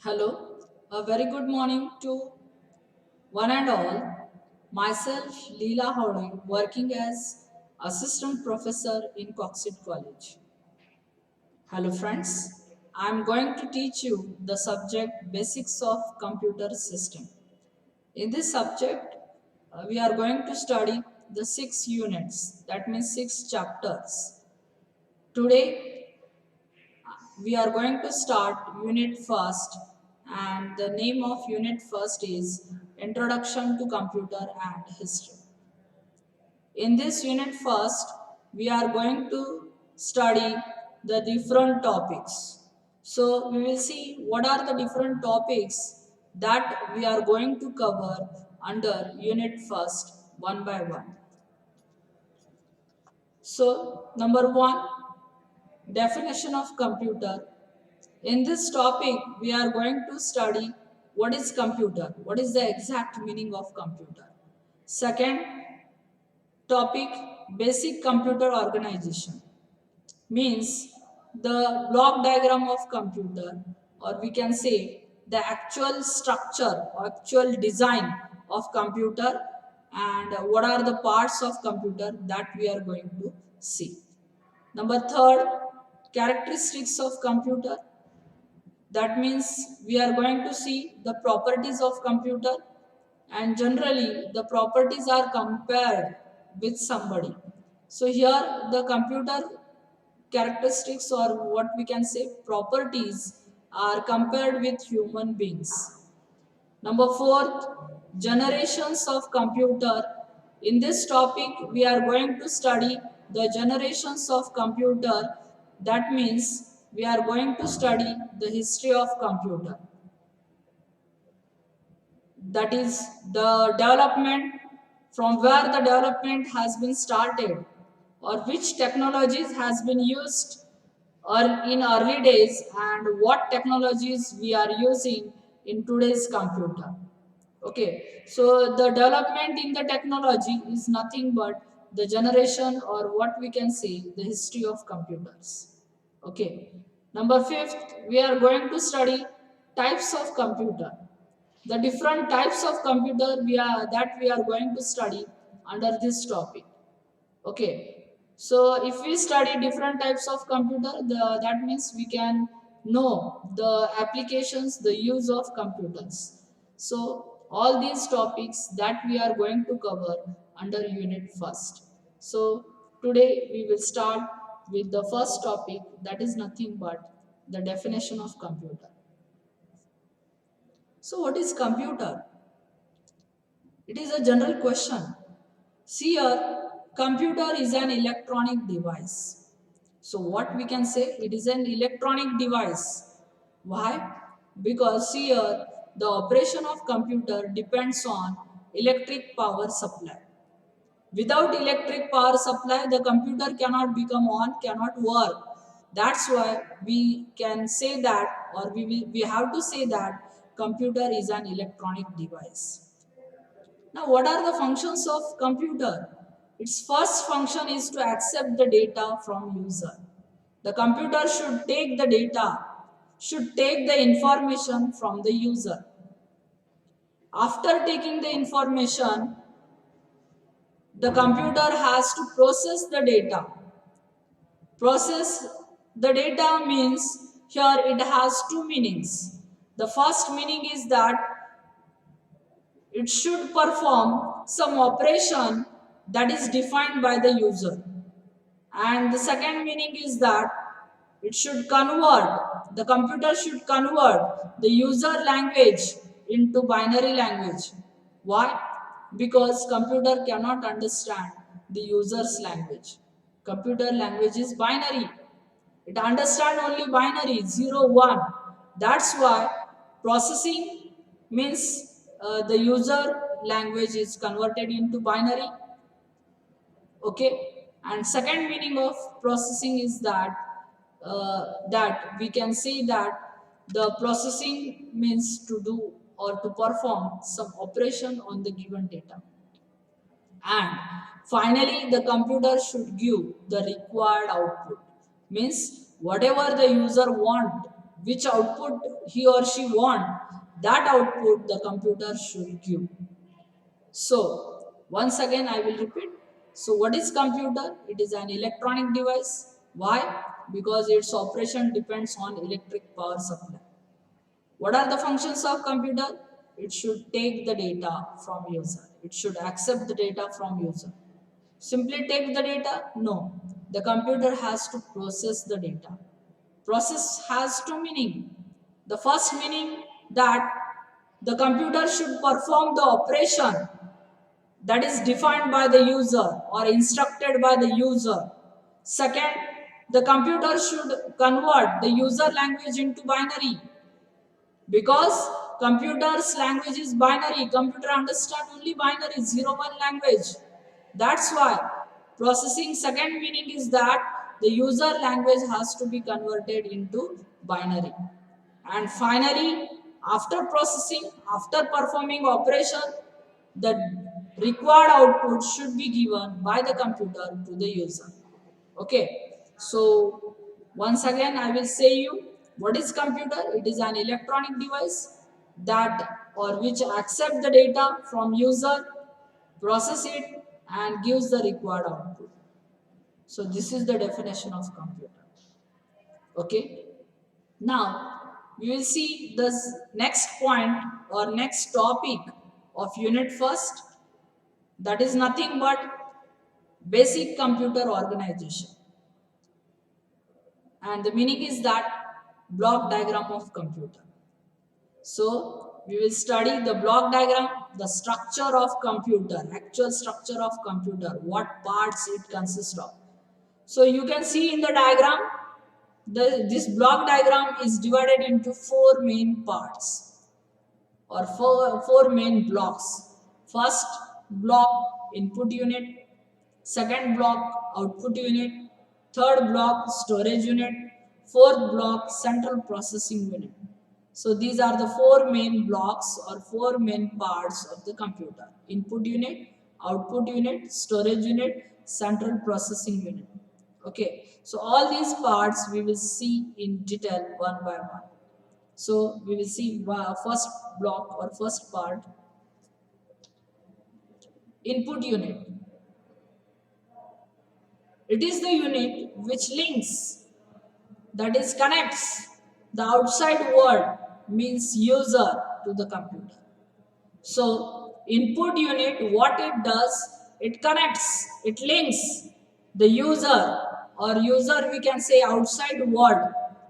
Hello, a very good morning to one and all. Myself, Leela Howdy, working as assistant professor in Coxit College. Hello, friends. I'm going to teach you the subject Basics of Computer System. In this subject, we are going to study the 6 units, that means 6 chapters. Today, we are going to start unit first, and the name of unit first is Introduction to Computer and History. In this unit first, we are going to study the different topics. So we will see what are the different topics that we are going to cover under unit first, one by one. So number 1, definition of computer. In this topic, we are going to study what is computer, what is the exact meaning of computer. Second topic, basic computer organization, means the block diagram of computer, or we can say the actual structure or actual design of computer, and what are the parts of computer that we are going to see. Number third, characteristics of computer. That means we are going to see the properties of computer, and generally the properties are compared with somebody. So here the computer characteristics, or what we can say properties, are compared with human beings. Number fourth, generations of computer. In this topic, we are going to study the generations of computer. That means we are going to study the history of computer. That is the development, from where the development has been started, or which technologies has been used or in early days, and what technologies we are using in today's computer. Okay, so the development in the technology is nothing but the generation, or what we can say the history of computers. Okay, number fifth, we are going to study types of computer. The different types of computer we are going to study under this topic. Okay, so if we study different types of computer, that means we can know the applications, the use of computers. So all these topics that we are going to cover under unit first. So today we will start with the first topic, that is nothing but the definition of computer. So what is computer? It is a general question. See here, computer is an electronic device. So what we can say, it is an electronic device. Why? Because see here, the operation of computer depends on electric power supply. Without electric power supply, the computer cannot become on, cannot work. That's why we can say that, or we have to say that computer is an electronic device. Now, what are the functions of computer? Its first function is to accept the data from user. The computer should take the data, should take the information from the user. After taking the information, the computer has to process the data. Process the data means here it has two meanings. The first meaning is that it should perform some operation that is defined by the user. And the second meaning is that the computer should convert the user language into binary language. Why? Because computer cannot understand the user's language. Computer language is binary. It understands only binary, 0, 1. That's why processing means the user language is converted into binary. Okay, and second meaning of processing is that we can say that the processing means to do or to perform some operation on the given data. And finally, the computer should give the required output, means whatever the user want, which output he or she want, that output the computer should give. So once again I will repeat. So what is computer? It is an electronic device. Why? Because its operation depends on electric power supply. What are the functions of computer? It should take the data from user. It should accept the data from user. Simply take the data? No. The computer has to process the data. Process has two meaning. The first meaning that the computer should perform the operation that is defined by the user or instructed by the user. Second, the computer should convert the user language into binary, because computer's language is binary. Computer understand only binary, 0 1 language. That's why processing second meaning is that the user language has to be converted into binary. And finally, after processing, after performing operation, the required output should be given by the computer to the user. Okay, so once again I will say you what is computer. It is an electronic device that or which accept the data from user, process it, and gives the required output. So this is the definition of computer. Okay, now we will see this next point or next topic of unit first, that is nothing but basic computer organization. And the meaning is that block diagram of computer. So we will study the block diagram, the structure of computer, actual structure of computer, what parts it consists of. So you can see in the diagram, this block diagram is divided into four main parts or four main blocks. First block, input unit. Second block, output unit. Third block, storage unit. Fourth block, central processing unit. So these are the four main blocks or four main parts of the computer: input unit, output unit, storage unit, central processing unit. Okay, so all these parts we will see in detail one by one. So we will see first block or first part, input unit. It is the unit which links, that is connects the outside world, means user, to the computer. So input unit, what it does, it connects, it links the user or user we can say outside world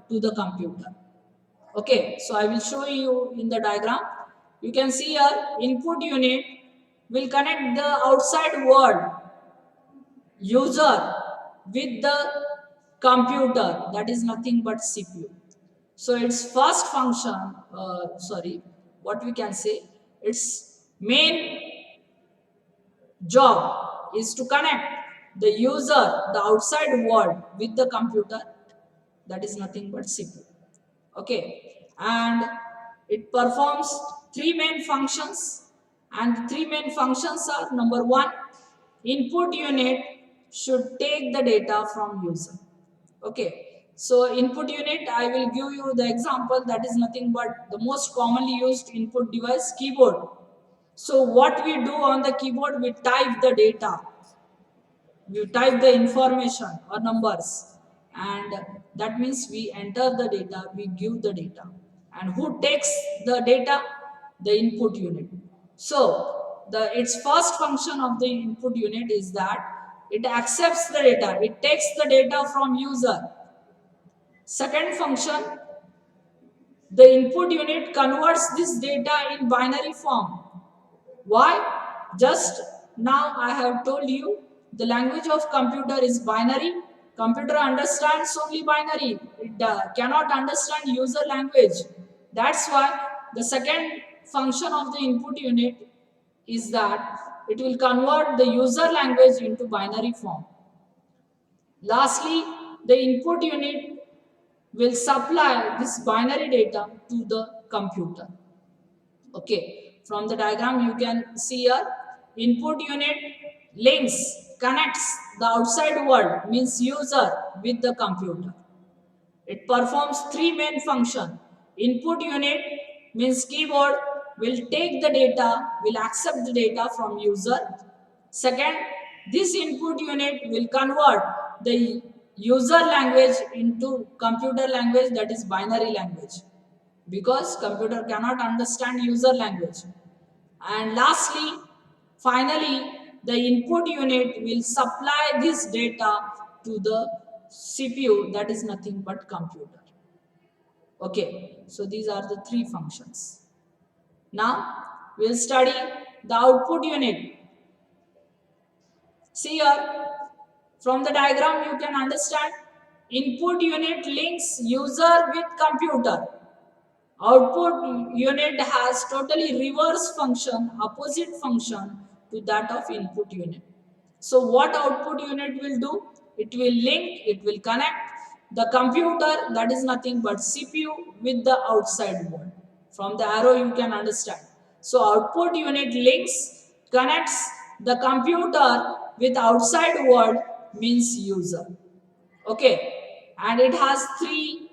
to the computer. Okay, so I will show you in the diagram. You can see here input unit will connect the outside world user with the computer, that is nothing but CPU. So its first function, what we can say, its main job is to connect the user, the outside world, with the computer, that is nothing but CPU. Okay, and it performs three main functions, and the three main functions are: number one, input unit should take the data from user. Okay, so input unit, I will give you the example, that is nothing but the most commonly used input device, keyboard. So what we do on the keyboard, we type the data, we type the information or numbers, and that means we enter the data, we give the data. And who takes the data? The input unit. So its first function of the input unit is that it accepts the data, it takes the data from user. Second function, the input unit converts this data in binary form. Why? Just now I have told you the language of computer is binary. Computer understands only binary. It cannot understand user language. That's why the second function of the input unit is that it will convert the user language into binary form. Lastly, the input unit will supply this binary data to the computer. Okay, from the diagram you can see here, input unit links, connects the outside world, means user, with the computer. It performs three main functions. Input unit means keyboard will take the data, will accept the data from user. Second, this input unit will convert the user language into computer language, that is binary language, because computer cannot understand user language. And lastly, finally, the input unit will supply this data to the CPU, that is nothing but computer. Okay, so these are the three functions. Now we'll study the output unit. See here, from the diagram you can understand input unit links user with computer. Output unit has totally reverse function, opposite function to that of input unit. So what output unit will do? It will link, it will connect the computer, that is nothing but CPU, with the outside world. From the arrow you can understand. So output unit links, connects the computer with outside world means user. Okay, and it has three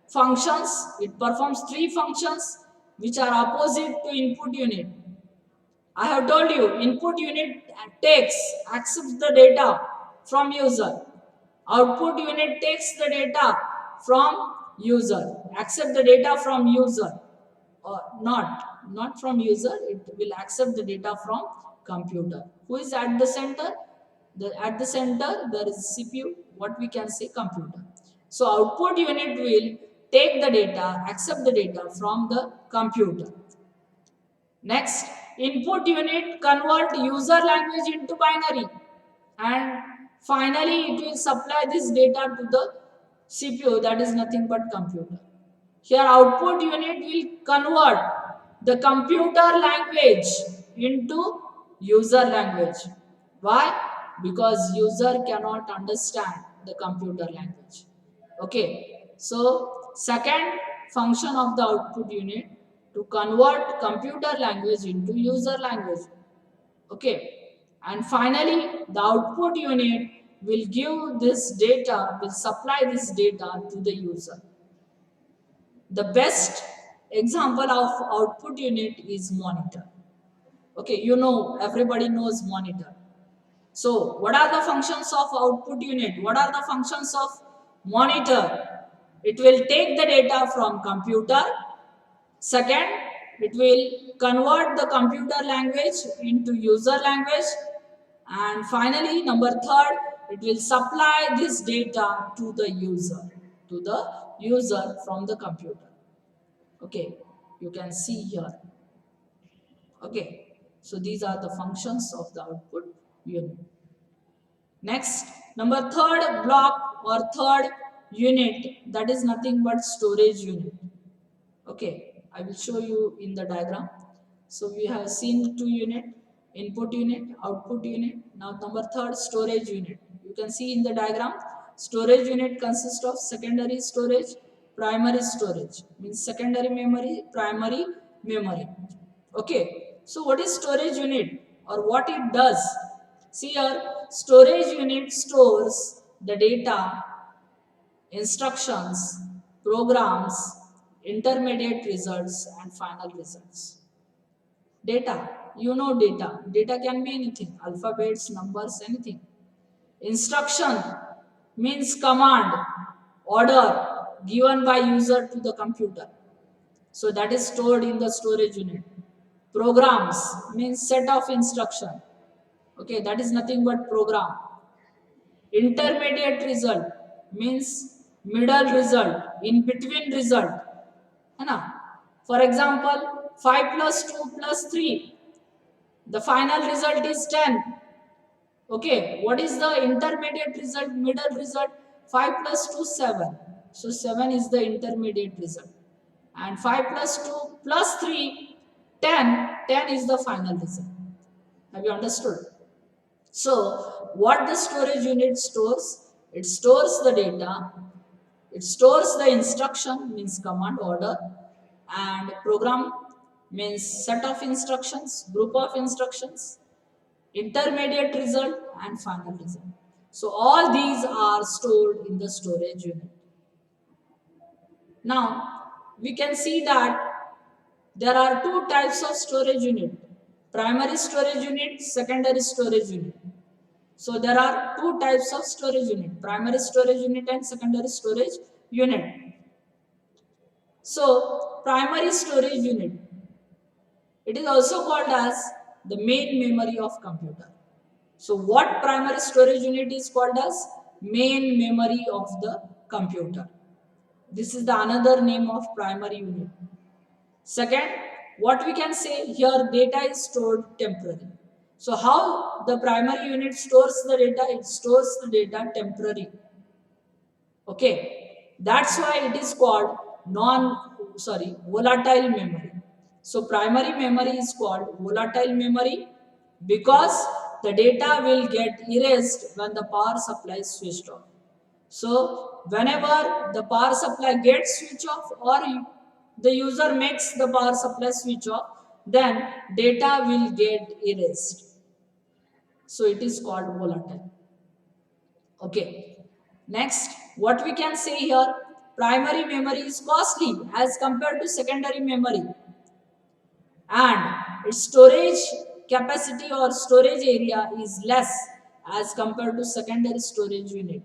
functions. It performs three functions which are opposite to input unit. I have told you input unit takes, accepts the data from user. Output unit takes the data from user, accept the data from user, or not from user, it will accept the data from computer. Who is at the center? At the center there is CPU, what we can say computer. So output unit will take the data, accept the data from the computer. Next, input unit convert user language into binary, and finally it will supply this data to the CPU, that is nothing but computer. Here output unit will convert the computer language into user language. Why? Because user cannot understand the computer language. Okay. So second function of the output unit to convert computer language into user language. Okay. And finally the output unit will give this data, will supply this data to the user. The best example of output unit is monitor. Okay, you know, everybody knows monitor. So what are the functions of output unit? What are the functions of monitor? It will take the data from computer. Second, it will convert the computer language into user language. And finally, number third, it will supply this data to the user from the computer. Okay, you can see here. Okay, so these are the functions of the output unit. Next, number third block or third unit, that is nothing but storage unit. Okay, I will show you in the diagram. So we have seen two unit, input unit, output unit. Now number third, storage unit. You can see in the diagram, storage unit consists of secondary storage, primary storage. Means secondary memory, primary memory. Okay, so what is storage unit or what it does? See here, storage unit stores the data, instructions, programs, intermediate results and final results. Data, you know data. Data can be anything, alphabets, numbers, anything. Instruction means command, order given by user to the computer. So that is stored in the storage unit. Programs means set of instruction. Okay, that is nothing but program. Intermediate result means middle result, in between result. है ना? For example, 5 plus 2 plus 3. The final result is 10. Okay, what is the intermediate result, middle result? 5 plus 2, 7. So 7 is the intermediate result. And 5 plus 2 plus 3, 10. 10 is the final result. Have you understood? So, what the storage unit stores? It stores the data, it stores the instruction, means command order, and program means set of instructions, group of instructions, intermediate result, and final result. So, all these are stored in the storage unit. Now we can see that there are two types of storage unit: primary storage unit, secondary storage unit. So there are two types of storage unit: primary storage unit and secondary storage unit. So primary storage unit, it is also called as the main memory of computer. So what primary storage unit is called as? Main memory of the computer. This is the another name of primary unit. Second, what we can say here, data is stored temporarily. So how the primary unit stores the data? It stores the data temporarily. Okay, that's why it is called volatile memory. So primary memory is called volatile memory because the data will get erased when the power supply is switched off. So whenever the power supply gets switched off or the user makes the power supply switch off, then data will get erased. So it is called volatile. Okay. Next, what we can say here, primary memory is costly as compared to secondary memory, and its storage capacity or storage area is less as compared to secondary storage unit.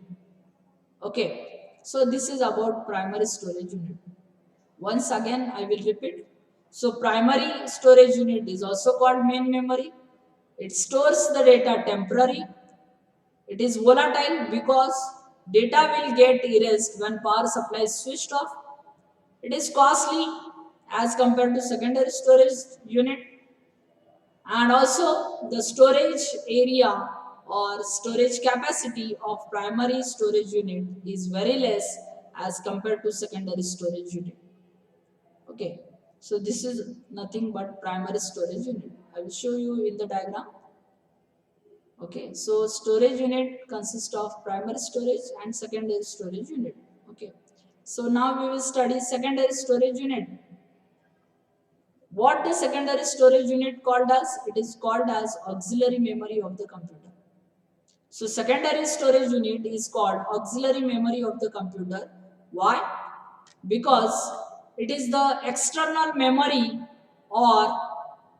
Okay, so this is about primary storage unit. Once again, I will repeat. So primary storage unit is also called main memory. It stores the data temporary. It is volatile because data will get erased when power supply is switched off. It is costly as compared to secondary storage unit, and also the storage area or storage capacity of primary storage unit is very less as compared to secondary storage unit. Okay, so this is nothing but primary storage unit. I will show you in the diagram. Okay, so storage unit consists of primary storage and secondary storage unit. Okay, so now we will study secondary storage unit. What the secondary storage unit called as? It is called as auxiliary memory of the computer. So secondary storage unit is called auxiliary memory of the computer. Why? Because it is the external memory, or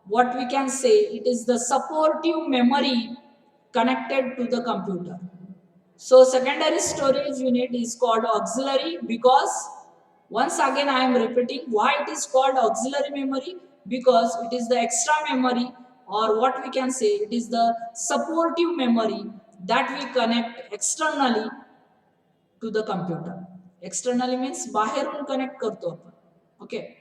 what we can say, it is the supportive memory connected to the computer. So secondary storage unit is called auxiliary because, once again I am repeating, why it is called auxiliary memory, because it is the extra memory, or what we can say, it is the supportive memory that we connect externally to the computer. Externally means बाहेरून connect करतो आपण. Okay.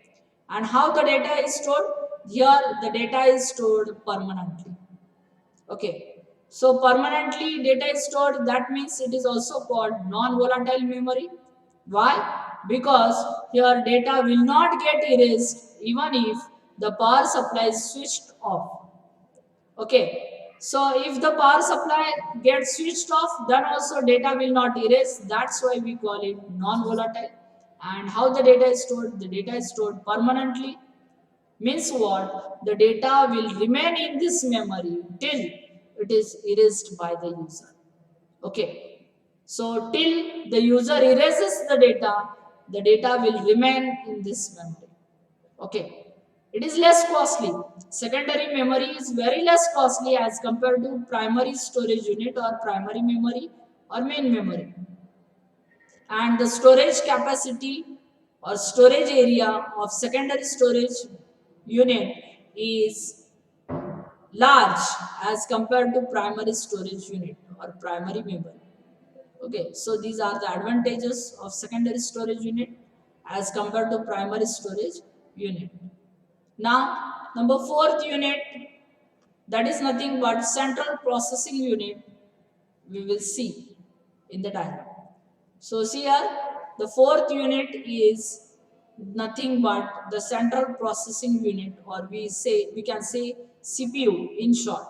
And how the data is stored? Here the data is stored permanently. Okay. So permanently data is stored, that means it is also called non-volatile memory. Why? Because here data will not get erased even if the power supply is switched off. Okay. So if the power supply gets switched off, then also data will not erase. That's why we call it non-volatile. And how the data is stored? The data is stored permanently. Means what? The data will remain in this memory till it is erased by the user. Okay. So till the user erases the data will remain in this memory. Okay. It is less costly. Secondary memory is very less costly as compared to primary storage unit or primary memory or main memory. And the storage capacity or storage area of secondary storage unit is large as compared to primary storage unit or primary memory. Okay, so these are the advantages of secondary storage unit as compared to primary storage unit. Now, number fourth unit, that is nothing but central processing unit, we will see in the diagram. So see here, the fourth unit is nothing but the central processing unit, or we can say CPU in short.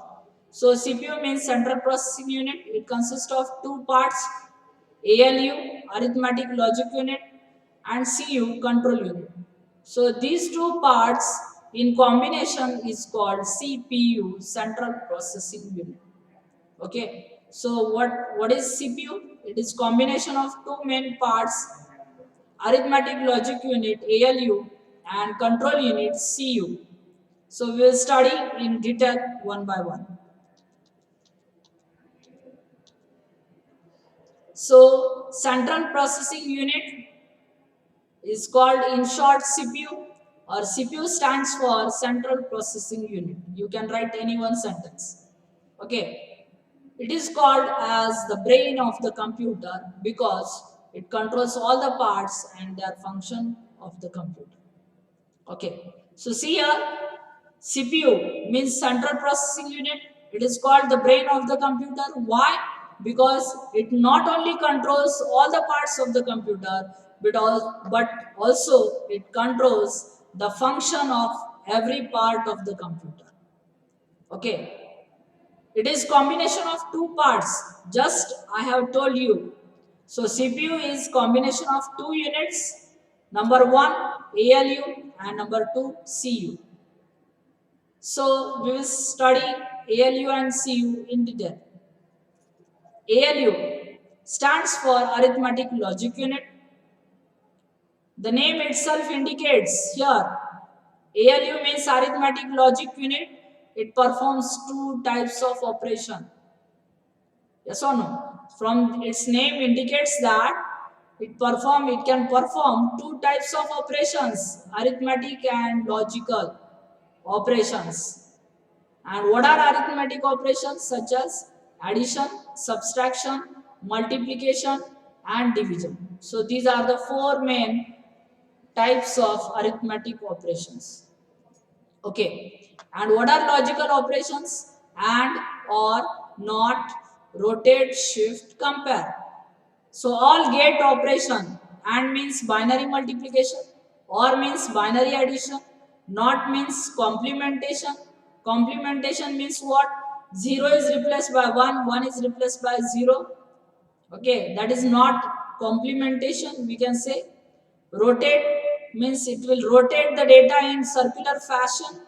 So CPU means central processing unit. It consists of two parts: ALU, arithmetic logic unit, and CU, control unit. So these two parts in combination is called CPU, central processing unit. Okay. So what is CPU? It is combination of two main parts: arithmetic logic unit ALU, and control unit CU. So we will study in detail one by one. So central processing unit is called in short CPU, or CPU stands for central processing unit. You can write any one sentence. Okay. It is called as the brain of the computer because it controls all the parts and their function of the computer. Okay. So see here, CPU means central processing unit. It is called the brain of the computer. Why? Because it not only controls all the parts of the computer, but also it controls the function of every part of the computer. Okay. It is combination of two parts. Just I have told you. So CPU is combination of two units. Number one ALU and number two CU. So we will study ALU and CU in detail. ALU stands for arithmetic logic unit. The name itself indicates here ALU means arithmetic logic unit. It performs two types of operation. Yes or no? From its name indicates that it can perform two types of operations, arithmetic and logical operations. And what are arithmetic operations? Such as addition, subtraction, multiplication and division. So these are the four main types of arithmetic operations. Okay. And what are logical operations? And, or, not, rotate, shift, compare. So all gate operation, and means binary multiplication, or means binary addition, not means complementation. Complementation means what? 0 is replaced by 1, 1 is replaced by 0. Okay, that is not complementation, we can say. Rotate means it will rotate the data in circular fashion,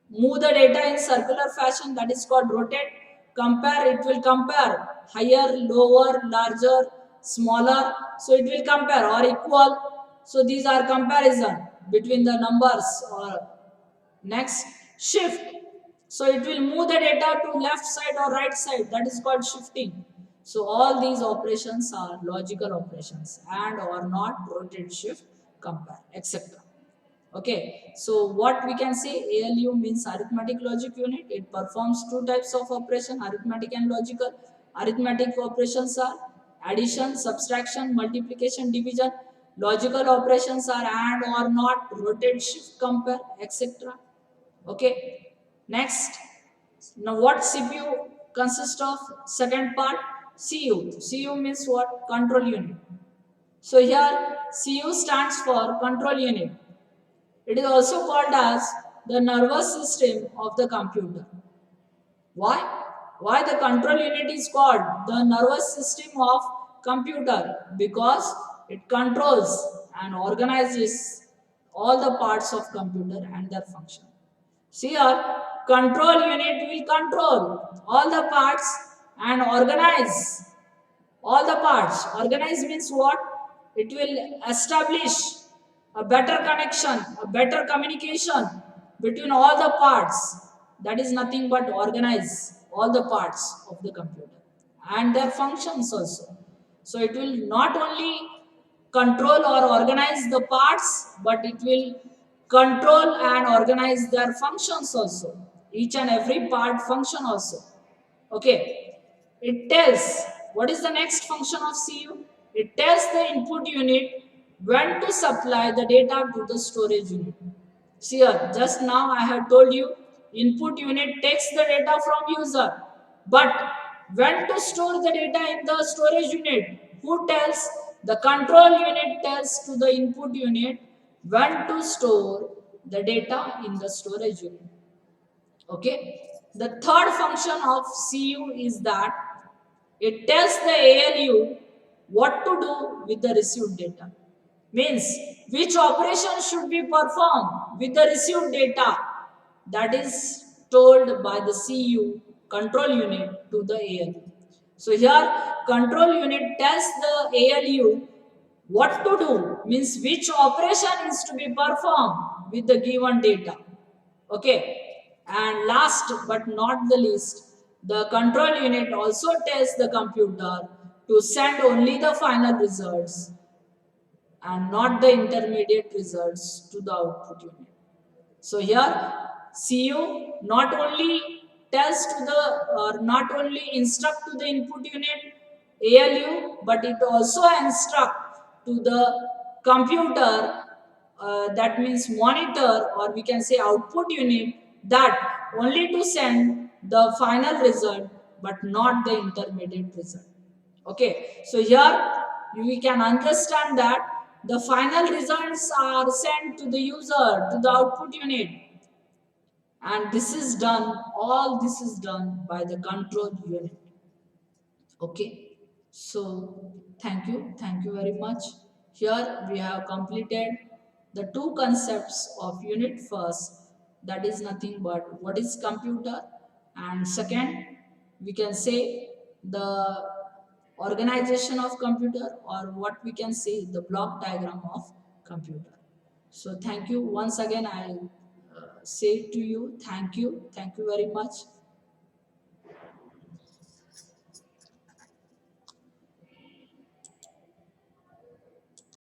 move the data in circular fashion, that is called rotate. Compare, it will compare higher, lower, larger, smaller, so it will compare, or equal. So these are comparison between the numbers. Or next, shift, so it will move the data to left side or right side, that is called shifting. So all these operations are logical operations, and, or, not, rotate, shift, compare, etc. Okay, so what we can say, ALU means arithmetic logic unit. It performs two types of operation, arithmetic and logical. Arithmetic operations are addition, subtraction, multiplication, division. Logical operations are and, or, not, rotate, shift, compare, etc. Okay, next, now what CPU consists of? Second part, CU. CU means what? Control unit. So here CU stands for control unit. It is also called as the nervous system of the computer. Why? Why the control unit is called the nervous system of computer? Because it controls and organizes all the parts of computer and their function. See here, control unit will control all the parts and organize all the parts. Organize means what? It will establish a better connection, a better communication between all the parts. That is nothing but organize all the parts of the computer and their functions also. So it will not only control or organize the parts, but it will control and organize their functions also. Each and every part function also. Okay. It tells what is the next function of CU. It tells the input unit when to supply the data to the storage unit. See here, just now I have told you input unit takes the data from user, but when to store the data in the storage unit, who tells? The control unit tells to the input unit when to store the data in the storage unit. Okay. The third function of CU is that it tells the ALU what to do with the received data. Means which operation should be performed with the received data, that is told by the CU control unit to the ALU. So here control unit tells the ALU What to do means which operation is to be performed with the given data. Okay. And last but not the least, the control unit also tells the computer to send only the final results and not the intermediate results to the output unit. So here CU not only tells to the or not only instruct to the input unit ALU, but it also instruct to the computer, that means monitor, or we can say output unit, that only to send the final result but not the intermediate result. Okay, so here we can understand that the final results are sent to the user, to the output unit, and this is done, all this is done by the control unit. Okay, so thank you very much. Here we have completed the two concepts of unit. First, that is nothing but what is computer, and second, we can say the organization of computer, or what we can say the block diagram of computer. So thank you once again. I say to you, thank you very much.